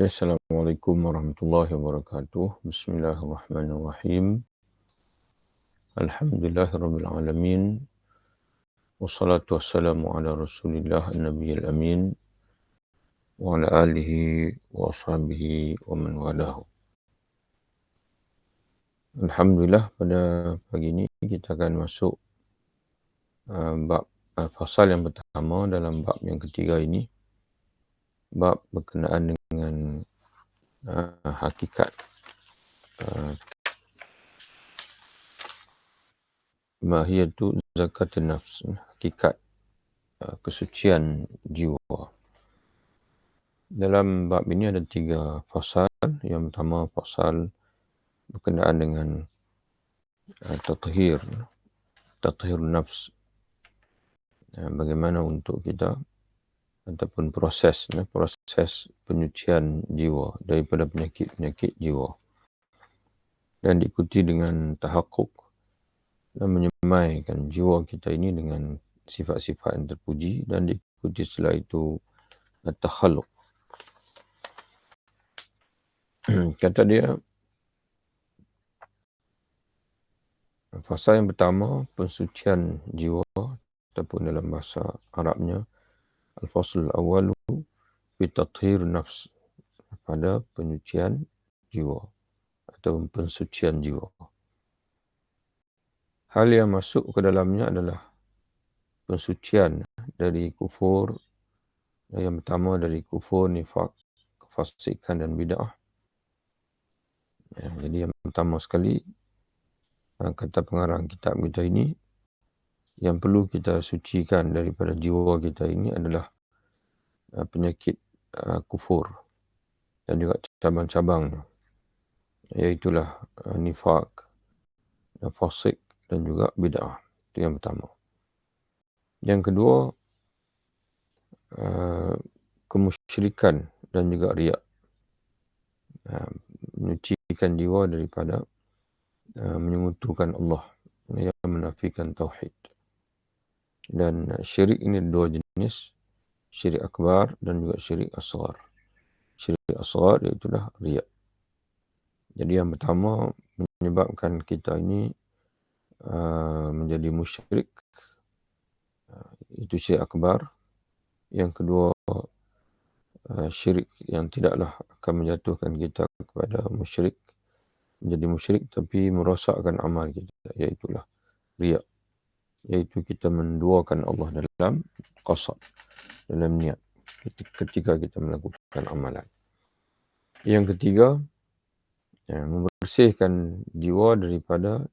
Assalamualaikum warahmatullahi wabarakatuh. Bismillahirrahmanirrahim. Alhamdulillahirabbil alamin. Wassalatu wassalamu ala Rasulillah an-nabiyil amin wa ala alihi wa ashabihi wa man walahu. Alhamdulillah, pada pagi ini kita akan masuk bab fasal yang pertama dalam bab yang ketiga ini. Bab berkenaan dengan hakikat mahiyatu zakatun nafs, hakikat kesucian jiwa. Dalam bab ini ada 3 fasal. Yang pertama fasal berkenaan dengan tathhir nafs. Bagaimana untuk kita ataupun proses penyucian jiwa daripada penyakit-penyakit jiwa. Dan diikuti dengan tahakkuk dan menyemaikan jiwa kita ini dengan sifat-sifat yang terpuji, dan diikuti setelah itu at-takhalluq. Kata dia, fasal yang pertama, pensucian jiwa, ataupun dalam bahasa Arabnya al-fasl al-awwalu fi tathhir nafs, pada penyucian jiwa atau pensucian jiwa. Hal yang masuk ke dalamnya adalah pensucian dari kufur. Yang pertama dari kufur, nifaq, kefasikan dan bid'ah. Jadi yang pertama sekali, kata pengarang kitab kita ini, yang perlu kita sucikan daripada jiwa kita ini adalah penyakit kufur dan juga cabang-cabangnya, iaitulah nifaq, fasik dan juga bid'ah. Itu yang pertama. Yang kedua, kemusyrikan dan juga riak. Menyucikan jiwa daripada menyekutukan Allah, yang menafikan tauhid. Dan syirik ini 2 jenis, syirik akbar dan juga syirik asghar. Syirik asghar iaitulah riak. Jadi yang pertama menyebabkan kita ini menjadi musyrik, itu syirik akbar. Yang kedua, syirik yang tidaklah akan menjatuhkan kita kepada musyrik, menjadi musyrik tapi merosakkan amal kita, iaitulah riak. Iaitu kita menduakan Allah dalam qasad, dalam niat ketika kita melakukan amalan. Yang ketiga, membersihkan jiwa daripada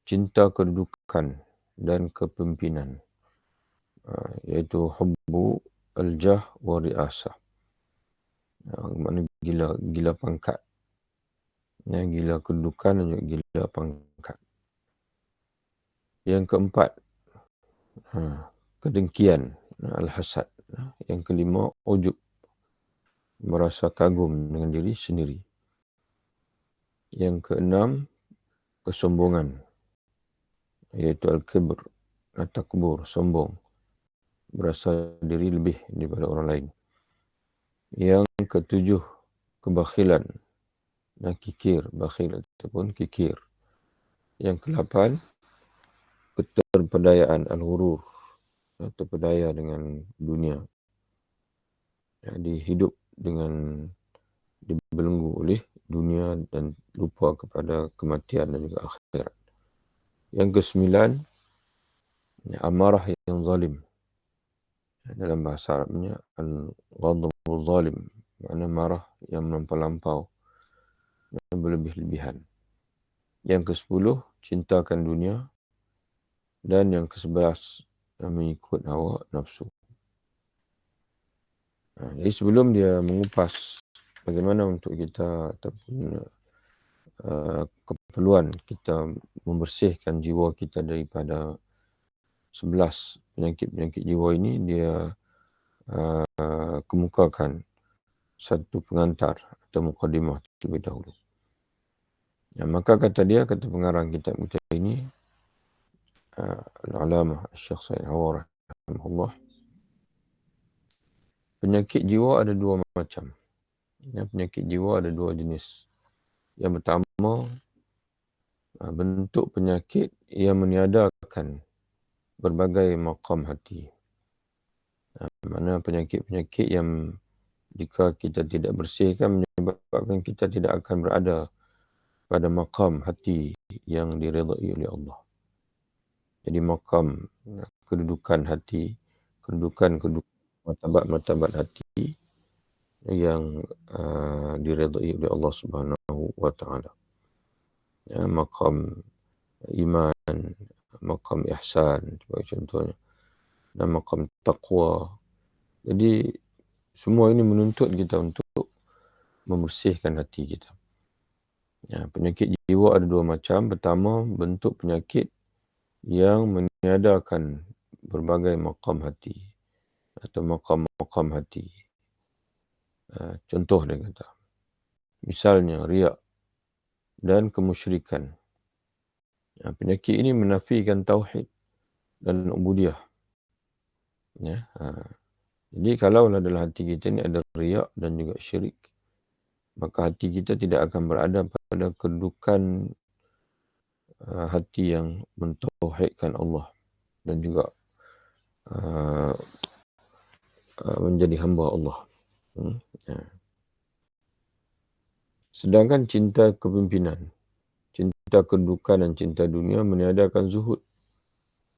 cinta kedudukan dan kepimpinan, iaitu hubbu al-jah wa ri'asah. Maknanya gila pangkat, gila kedudukan dan juga gila pangkat. Yang keempat, kedengkian, al-hasad. Yang kelima, ujub, merasa kagum dengan diri sendiri. Yang keenam, kesombongan, iaitu al-kibr, at-takbur, sombong, merasa diri lebih daripada orang lain. Yang ketujuh, kebakhilan, kikir, bakhil ataupun kikir. Yang ke-8, keterpedayaan, al-ghurur, terpedaya dengan dunia. Jadi hidup dengan dibelenggu oleh dunia dan lupa kepada kematian dan juga akhirat. Yang ke-9, amarah yang zalim. Dalam bahasa Arabnya al-ghadhabu zalim, makna marah yang melampau dan berlebih-lebihan. Yang ke-10, cintakan dunia. Dan yang ke-11, mengikut hawa nafsu. Jadi sebelum dia mengupas bagaimana untuk kita ataupun keperluan kita membersihkan jiwa kita daripada 11 penyakit-penyakit jiwa ini, dia kemukakan satu pengantar atau mukadimah terlebih dahulu. Maka kata pengarang kitab kita ini, Al-Alamah Syekh Said Hawar rahimahullah, penyakit jiwa ada 2 macam, Penyakit jiwa ada 2 jenis. Yang pertama, bentuk penyakit yang meniadakan berbagai maqam hati. Mana penyakit-penyakit yang jika kita tidak bersihkan menyebabkan kita tidak akan berada pada maqam hati yang diredai oleh Allah. Jadi maqam, kedudukan hati, kedudukan martabat hati yang diredai oleh Allah Subhanahu wa taala. Maqam iman, maqam ihsan sebagai contohnya, dan maqam taqwa. Jadi semua ini menuntut kita untuk membersihkan hati kita. Penyakit jiwa ada 2 macam. Pertama, bentuk penyakit yang meniadakan berbagai maqam hati atau maqam-maqam hati. Contoh dia kata, misalnya riak dan kemusyrikan. Penyakit ini menafikan tauhid dan ubudiyah. Jadi kalau dalam hati kita ni ada riak dan juga syirik, maka hati kita tidak akan berada pada kedudukan hati yang mentauhidkan Allah dan juga menjadi hamba Allah. Sedangkan cinta kepimpinan, cinta kedudukan dan cinta dunia meniadakan zuhud.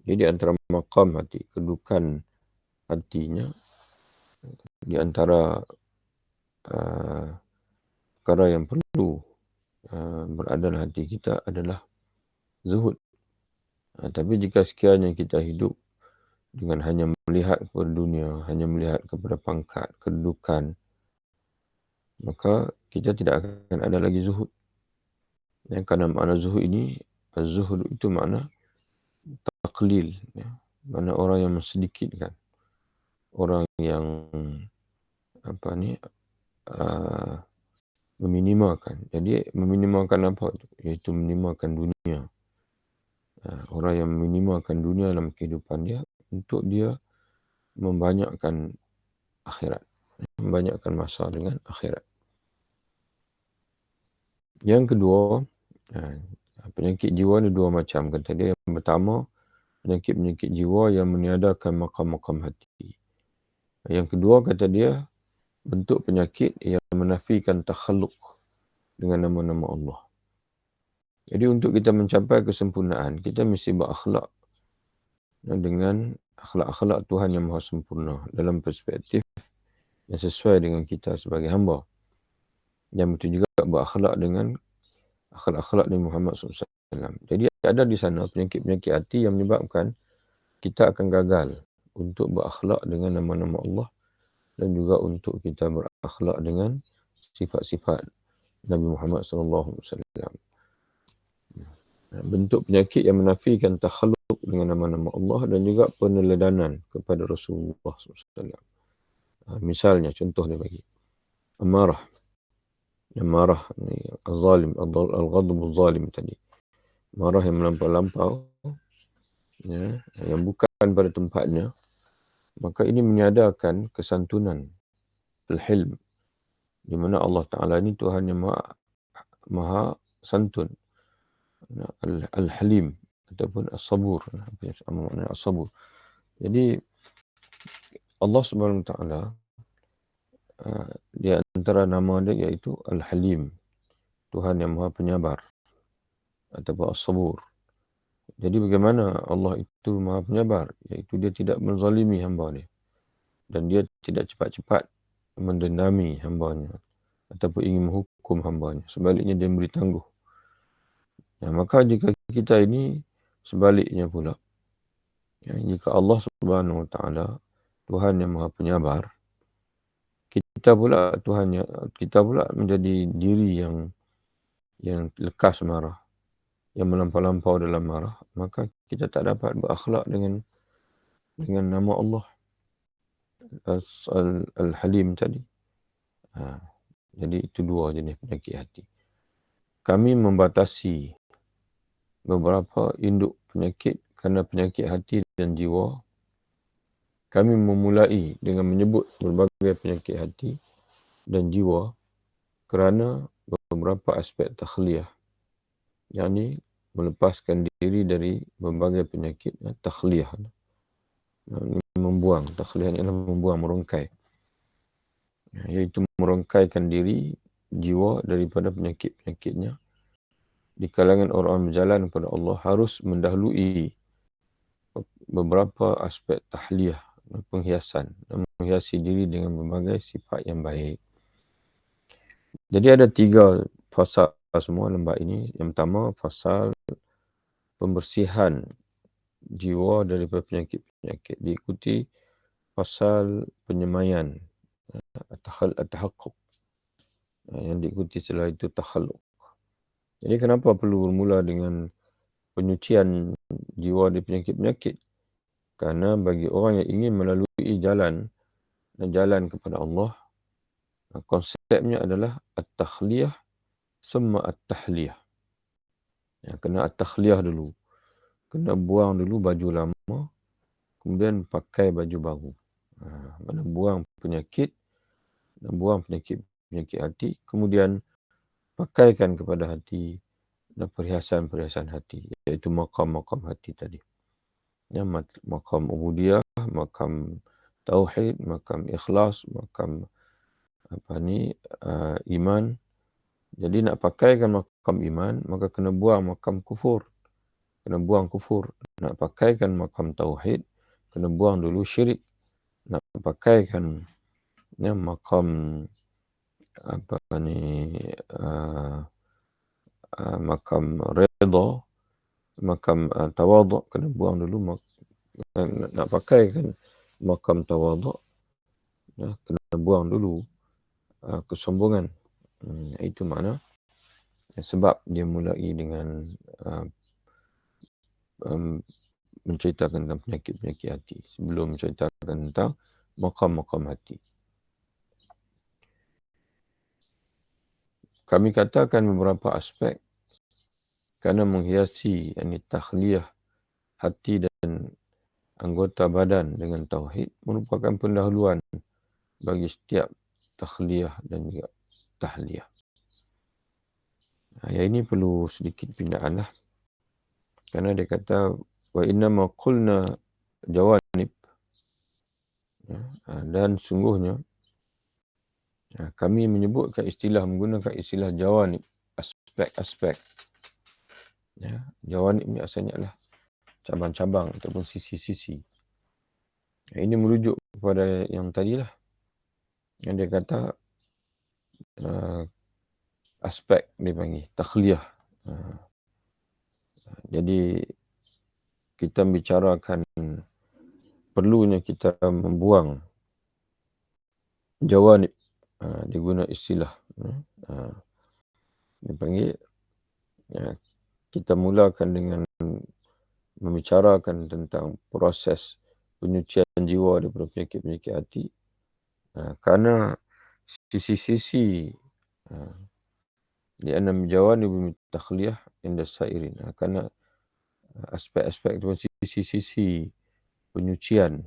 Jadi antara maqam hati, kedudukan hatinya, di antara perkara yang perlu berada dalam hati kita adalah zuhud. Tapi jika sekiranya kita hidup dengan hanya melihat kepada dunia, hanya melihat kepada pangkat, kedudukan, maka kita tidak akan ada lagi zuhud. Kerana makna zuhud ini, zuhud itu makna taqlil, makna orang yang mensedikitkan, orang yang meminimalkan. Jadi meminimalkan apa? Iaitu meminimalkan dunia. Orang yang meminimalkan dunia dalam kehidupan dia untuk dia membanyakkan akhirat, membanyakkan masa dengan akhirat. Yang kedua, penyakit jiwa ni 2 macam kata dia. Yang pertama, penyakit-penyakit jiwa yang meniadakan maqam-maqam hati. Yang kedua kata dia, bentuk penyakit yang menafikan takhalluq dengan nama-nama Allah. Jadi untuk kita mencapai kesempurnaan, kita mesti berakhlak dengan akhlak-akhlak Tuhan yang Maha Sempurna dalam perspektif yang sesuai dengan kita sebagai hamba. Yang betul juga berakhlak dengan akhlak-akhlak Nabi Muhammad SAW. Jadi ada di sana penyakit-penyakit hati yang menyebabkan kita akan gagal untuk berakhlak dengan nama-nama Allah dan juga untuk kita berakhlak dengan sifat-sifat Nabi Muhammad SAW. Bentuk penyakit yang menafikan takhalluq dengan nama-nama Allah dan juga peneladanan kepada Rasulullah SAW. Misalnya, contoh dia bagi. Amarah. Yang marah ni al-zalim, al-ghadab al-zalim tadi. Marah yang melampau-lampau, yang bukan pada tempatnya, maka ini meniadakan kesantunan, al-hilm, di mana Allah Ta'ala ni Tuhan yang maha santun, al-halim ataupun as-sabur. Maknanya as-sabur. Jadi Allah Subhanahu Wa Ta'ala, di antara nama dia iaitu al-halim, Tuhan yang maha penyabar ataupun as-sabur. Jadi bagaimana Allah itu maha penyabar, iaitu dia tidak menzalimi hamba dia dan dia tidak cepat-cepat mendendami hambanya ataupun ingin menghukum hambanya. Sebaliknya dia beri tangguh. Maka jika kita ini sebaliknya pula, jika Allah Subhanahu Wa Ta'ala Tuhan yang maha penyabar, kita pula menjadi diri yang lekas marah, yang melampau-lampau dalam marah, maka kita tak dapat berakhlak dengan nama Allah Al-Halim tadi. Jadi itu 2 jenis penyakit hati. Kami membatasi beberapa induk penyakit kerana penyakit hati dan jiwa. Kami memulai dengan menyebut berbagai penyakit hati dan jiwa kerana beberapa aspek takhliyah, yakni melepaskan diri dari berbagai penyakit. Takhliyah, membuang. Takhliyah ialah membuang, merungkai, iaitu merungkaikan diri jiwa daripada penyakit-penyakitnya. Di kalangan orang berjalan kepada Allah harus mendahului beberapa aspek tahliyah, penghiasan, dan menghiasi diri dengan berbagai sifat yang baik. Jadi ada 3 fasa semua lembah ini. Yang pertama, fasal pembersihan jiwa daripada penyakit-penyakit. Diikuti fasal penyemaian, at-tahaqquq. Yang diikuti setelah itu takhalluq. Jadi kenapa perlu bermula dengan penyucian jiwa dari penyakit-penyakit? Karena bagi orang yang ingin melalui jalan kepada Allah, konsepnya adalah at-takhliyah summa at-tahliyah. Kena at-takhliyah dulu. Kena buang dulu baju lama, kemudian pakai baju baru. Mana buang penyakit, buang penyakit hati, kemudian pakaikan kepada hati dan perhiasan-perhiasan hati, iaitu maqam-maqam hati tadi. Maqam ubudiyah, maqam tauhid, maqam ikhlas, maqam iman. Jadi nak pakaikan maqam iman, maka kena buang maqam kufur. Kena buang kufur. Nak pakaikan maqam tauhid, kena buang dulu syirik. Nak pakaikan maqam maqam redha, maqam tawadhu, kena buang dulu. Nak pakaikan maqam tawadhu, kena buang dulu kesombongan. Itu makna sebab dia mulai dengan menceritakan tentang penyakit-penyakit hati sebelum menceritakan tentang maqam-maqam hati. Kami katakan beberapa aspek kerana menghiasi takhliyah hati dan anggota badan dengan tauhid merupakan pendahuluan bagi setiap takhliyah dan juga tahliyah. Yang ini perlu sedikit pindaan lah. Kerana dia kata wa inna ma qulna jawanib, dan sungguhnya kami menggunakan istilah jawanib, aspek-aspek. Jawanib ni asalnya adalah cabang-cabang ataupun sisi-sisi. Ini merujuk kepada yang tadilah, yang dia kata aspek dia panggil takhliyah. Jadi kita bicarakan perlunya kita membuang jawanib, dia guna istilah dia panggil, kita mulakan dengan membicarakan tentang proses penyucian jiwa daripada penyakit-penyakit hati, kerana sisi-sisi di anam jawanib takhliyah inda sairin, kerana aspek-aspek itu sisi-sisi penyucian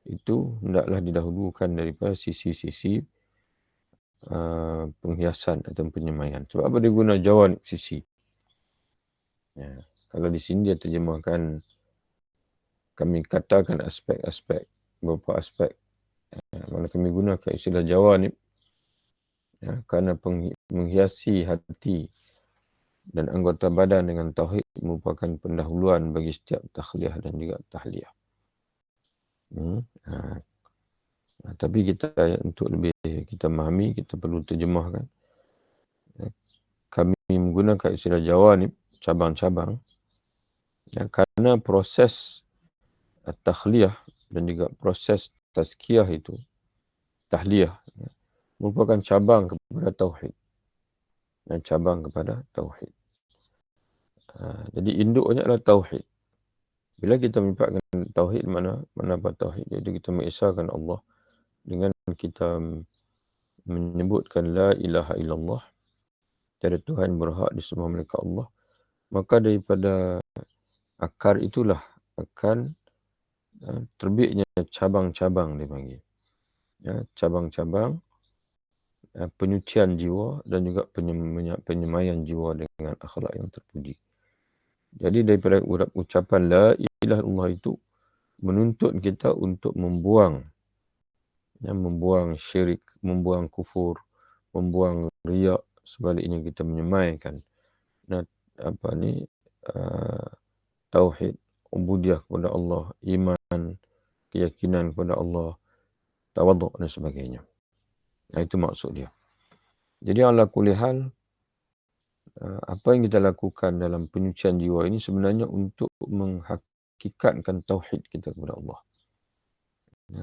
itu hendaklah didahulukan daripada sisi-sisi penghiasan atau penyemaian. Sebab apa dia guna jawanib, sisi? Kalau di sini dia terjemahkan, kami katakan aspek-aspek, beberapa aspek. Mana kami gunakan istilah jawanib, kerana menghiasi hati dan anggota badan dengan tauhid merupakan pendahuluan bagi setiap takhliyah dan juga tahliyah. Tapi kita untuk lebih kita memahami, kita perlu terjemahkan. Kami menggunakan istilah jawanib, cabang-cabang, kerana proses takhliyah dan juga proses tazkiyah itu, tahliyah, merupakan cabang kepada tauhid. Cabang kepada tauhid. Jadi induknya adalah tauhid. Bila kita menyebutkan tauhid, mana apa tauhid? Iaitu kita mengesahkan Allah dengan kita menyebutkan la ilaha illallah, tiada Tuhan berhak disembah melainkan Allah. Maka daripada akar itulah akan terbitnya cabang-cabang dia panggil. Cabang-cabang penyucian jiwa dan juga penyemaian jiwa dengan akhlak yang terpuji. Jadi daripada ucapan la ilaha illallah itu menuntut kita untuk membuang syirik, membuang kufur, membuang riak, sebaliknya kita menyemaikan tauhid, ubudiyah kepada Allah, iman, keyakinan kepada Allah, tawaduk dan sebagainya. Itu maksud dia. Jadi ala kulli hal, apa yang kita lakukan dalam penyucian jiwa ini sebenarnya untuk menghakikatkan tauhid kita kepada Allah.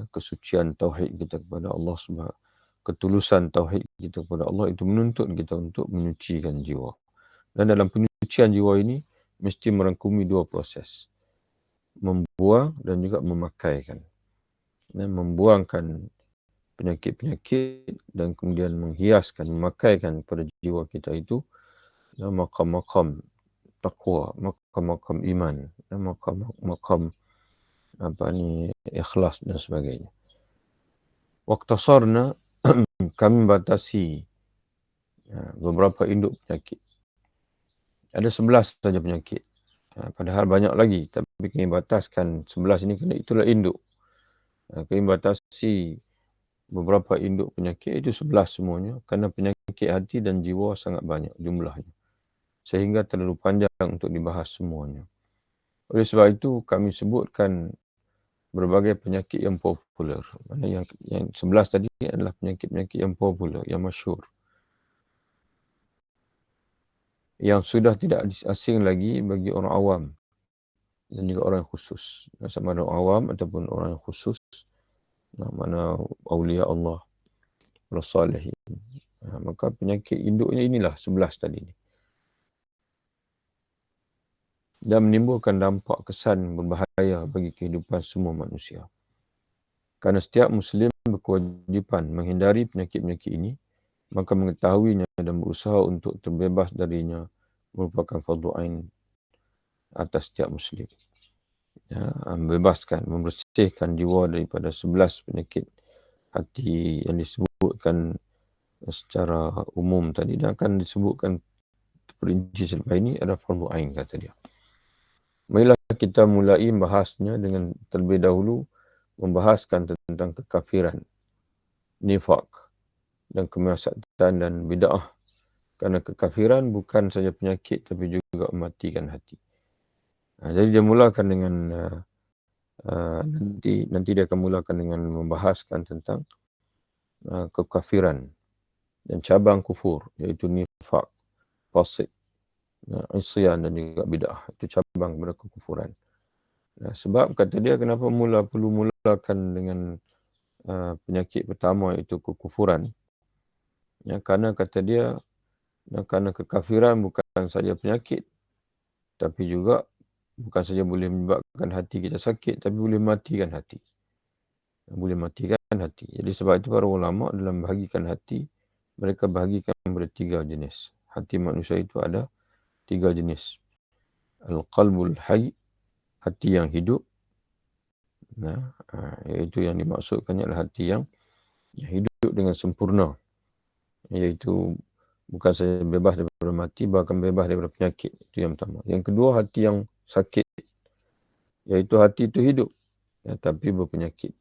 Kesucian tauhid kita kepada Allah Subhanahu, ketulusan tauhid kita kepada Allah itu menuntut kita untuk menyucikan jiwa. Dan dalam penyucian jiwa ini mesti merangkumi dua proses. Membuang dan juga memakaikan. Membuangkan penyakit-penyakit dan kemudian menghiaskan, memakaikan pada jiwa kita itu maqam-maqam taqwa, maqam-maqam iman, maqam-maqam ikhlas dan sebagainya. Waqtasarna kami batasi beberapa induk penyakit. Ada 11 saja penyakit. Padahal banyak lagi, tapi kami bataskan 11 ini kerana itulah induk. Kami batasi beberapa induk penyakit itu 11 semuanya kerana penyakit hati dan jiwa sangat banyak jumlahnya. Sehingga terlalu panjang untuk dibahas semuanya. Oleh sebab itu kami sebutkan berbagai penyakit yang popular. Mana yang 11 tadi adalah penyakit-penyakit yang popular, yang masyhur. Yang sudah tidak asing lagi bagi orang awam dan juga orang khusus. Sama ada orang awam ataupun orang khusus, mana awliya Allah, Rasulullah. Maka penyakit induknya inilah 11 tadi. Dan menimbulkan dampak kesan berbahaya bagi kehidupan semua manusia. Kerana setiap Muslim berkewajipan menghindari penyakit-penyakit ini, maka mengetahuinya dan berusaha untuk terbebas darinya merupakan fardu ain atas setiap Muslim. Membebaskan, membersihkan jiwa daripada 11 penyakit hati yang disebutkan secara umum tadi, dan akan disebutkan perinci selepas ini adalah fardu ain, kata dia. Marilah kita mulai membahasnya dengan terlebih dahulu membahaskan tentang kekafiran, nifak dan kemaksiatan dan bid'ah. Kerana kekafiran bukan saja penyakit tapi juga mematikan hati. Jadi dia mulakan dengan nanti dia akan mulakan dengan membahaskan tentang kekafiran dan cabang kufur, iaitu nifak, fasik, isyan dan juga bid'ah. Itu cabang kepada kekufuran. Sebab kata dia kenapa perlu mulakan dengan penyakit pertama, iaitu kekufuran. Kerana kata dia, kerana kekafiran bukan saja penyakit, tapi juga bukan saja boleh menyebabkan hati kita sakit, tapi boleh matikan hati. Boleh matikan hati. Jadi sebab itu para ulama dalam bahagikan hati, mereka bahagikan kepada 3 jenis. Hati manusia itu ada 3 jenis. Al-qalbul hayy, hati yang hidup. Iaitu yang dimaksudkannya adalah hati yang hidup dengan sempurna. Iaitu bukan saja bebas daripada mati, bahkan bebas daripada penyakit. Itu yang pertama. Yang kedua, hati yang sakit. Iaitu hati itu hidup, tapi berpenyakit.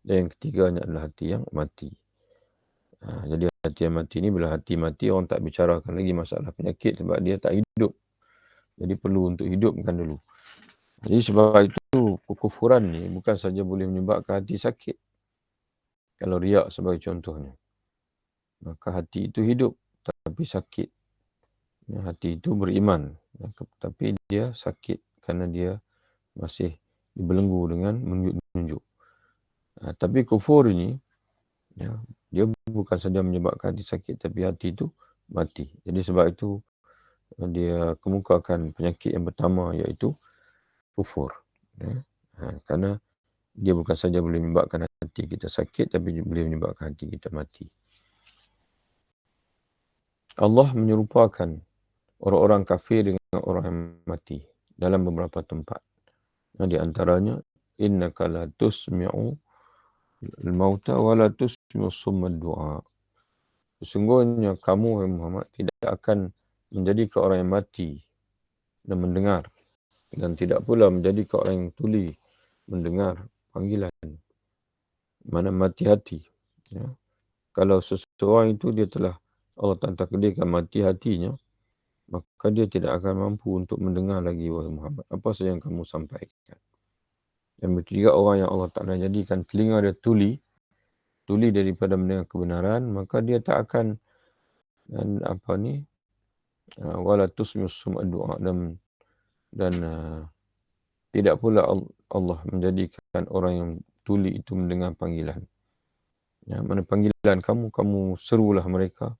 Dan yang ketiganya adalah hati yang mati. Jadi hati yang mati ini, bila hati mati, orang tak bicarakan lagi masalah penyakit sebab dia tak hidup. Jadi perlu untuk hidupkan dulu. Jadi sebab itu kekufuran ni bukan saja boleh menyebabkan hati sakit. Kalau riak sebagai contohnya, maka hati itu hidup tapi sakit. Hati itu beriman tapi dia sakit kerana dia masih dibelenggu dengan menunjuk. Tapi kufur ini, dia bukan saja menyebabkan hati sakit tapi hati itu mati. Jadi sebab itu dia kemukakan penyakit yang pertama, iaitu kufur. Kerana dia bukan saja boleh menyebabkan hati kita sakit tapi boleh menyebabkan hati kita mati. Allah menyerupakan orang-orang kafir dengan orang yang mati dalam beberapa tempat. Di antaranya, innaka la tusmi'u al-mauta wa la tusmi'u summa du'a. sesungguhnya kamu, wahai Muhammad, tidak akan menjadi ke orang yang mati dan mendengar, dan tidak pula menjadi ke orang yang tuli mendengar panggilan. Mana mati hati. Ya. Kalau seseorang itu dia telah Allah takdirkan mati hatinya, maka dia tidak akan mampu untuk mendengar lagi, wahai Muhammad, apa saja yang kamu sampaikan. Yang ketiga, orang yang Allah Ta'ala jadikan telinga dia tuli daripada mendengar kebenaran, maka dia tak akan wala tusmi'us sum'a du'a, dan tidak pula Allah menjadikan orang yang tuli itu mendengar panggilan. Ya, mana panggilan kamu serulah mereka,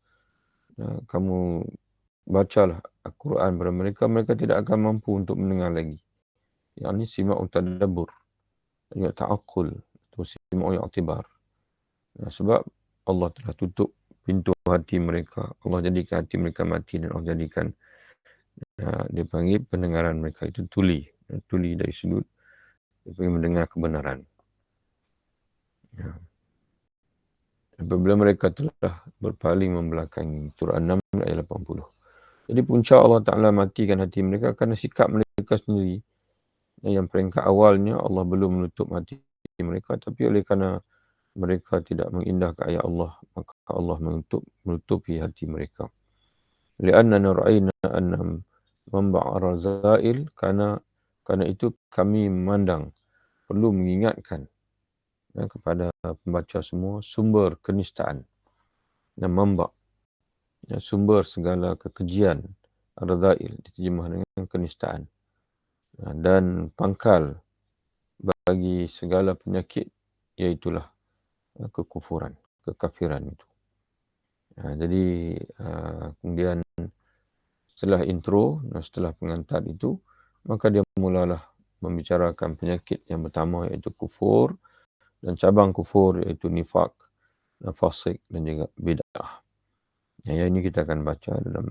kamu bacalah Al-Quran kepada mereka, mereka tidak akan mampu untuk mendengar lagi. Yang ini sima'u tadabbur, ya ta'aqul, atau sima'u i'tibar. Ya, sebab Allah telah tutup pintu hati mereka. Allah jadikan hati mereka mati, dan Allah jadikan dia panggil pendengaran mereka itu tuli dari sudut dia mendengar kebenaran. Ya. Apabila mereka telah berpaling membelakangi. Surah 6 ayat 80. Jadi punca Allah Ta'ala matikan hati mereka kerana sikap mereka sendiri. Yang peringkat awalnya Allah belum menutup hati mereka, tapi oleh kerana mereka tidak mengindahkan ayat Allah, maka Allah menutupi hati mereka. Li'annana ra'ayna annam manba' razail, kerana itu kami memandang perlu mengingatkan kepada pembaca semua sumber kenistaan dan manba', sumber segala kekejian, razail diterjemah dengan kenistaan, dan pangkal bagi segala penyakit, iaitulah kekufuran, kekafiran itu. Jadi kemudian setelah intro dan setelah pengantar itu, maka dia mulalah membicarakan penyakit yang pertama, iaitu kufur, dan cabang kufur iaitu nifak, fasik, dan juga bid'ah. Yang ini kita akan baca dalam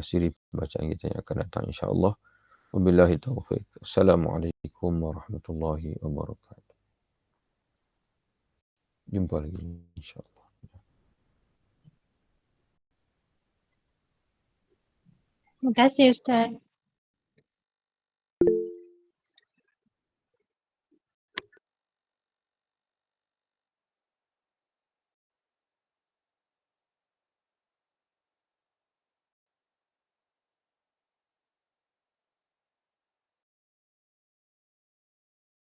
siri bacaan kita yang akan datang, insya-Allah. Wabillahi taufiq. Assalamualaikum warahmatullahi wabarakatuh. Jumpa lagi, insya-Allah. Terima kasih, Ustaz.